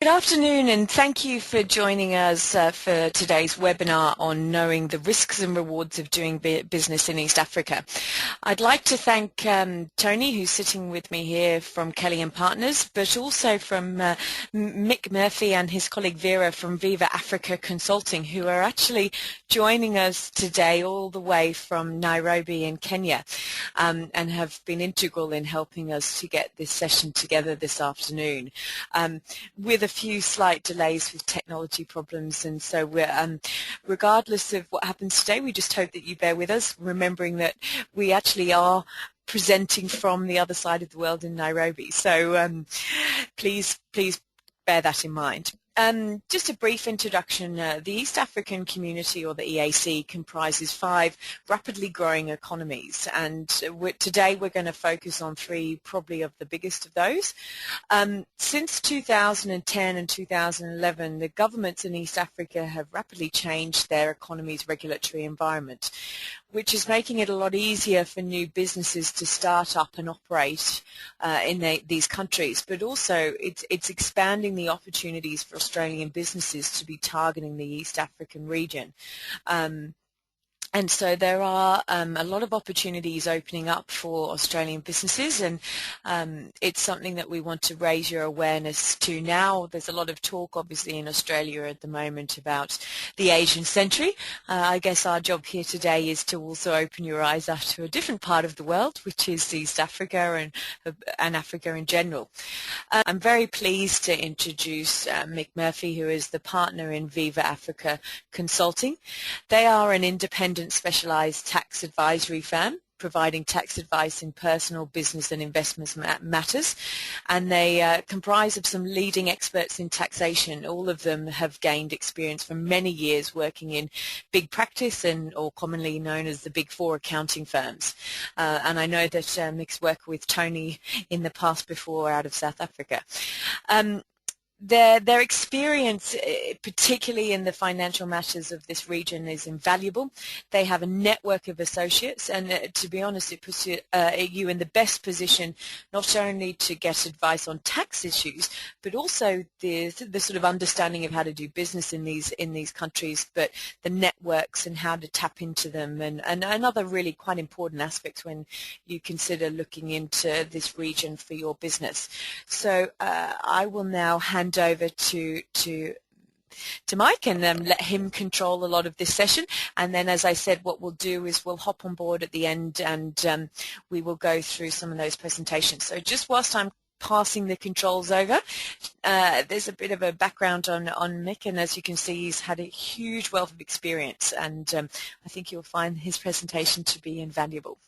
Good afternoon, and thank you for joining us for today's webinar on knowing the risks and rewards of doing business in East Africa. I'd like to thank Tony, who's sitting with me here from Kelly and Partners, but also from Mick Murphy and his colleague Vera from Viva Africa Consulting, who are actually joining us today all the way from Nairobi in Kenya, and have been integral in helping us to get this session together this afternoon. With a few slight delays with technology problems, and so we're regardless of what happens today, we just hope that you bear with us, remembering that we actually are presenting from the other side of the world in Nairobi, so please bear that in mind. Just a brief introduction. The East African community, or the EAC, comprises 5 rapidly growing economies, and today we're going to focus on 3 probably of the biggest of those. Since 2010 and 2011, the governments in East Africa have rapidly changed their economy's regulatory environment, which is making it a lot easier for new businesses to start up and operate in these countries, but also it's expanding the opportunities for Australian businesses to be targeting the East African region. And so there are a lot of opportunities opening up for Australian businesses, and it's something that we want to raise your awareness to now. There's a lot of talk, obviously, in Australia at the moment about the Asian century. I guess our job here today is to also open your eyes up to a different part of the world, which is East Africa and Africa in general. I'm very pleased to introduce Mick Murphy, who is the partner in Viva Africa Consulting. They are an independent specialized tax advisory firm providing tax advice in personal, business and investment matters, and they comprise of some leading experts in taxation. All of them have gained experience from many years working in big practice, or commonly known as the Big Four accounting firms. And I know that Mick's worked with Tony in the past before out of South Africa. Their experience, particularly in the financial matters of this region, is invaluable. They have a network of associates, and to be honest, it puts you in the best position not only to get advice on tax issues, but also the sort of understanding of how to do business in these countries, but the networks and how to tap into them, and another really quite important aspect when you consider looking into this region for your business. So I will now hand over to Mike and let him control a lot of this session, and then, as I said, what we'll do is we'll hop on board at the end, and we will go through some of those presentations. So just whilst I'm passing the controls over, there's a bit of a background on Mick, and as you can see, he's had a huge wealth of experience, and I think you'll find his presentation to be invaluable.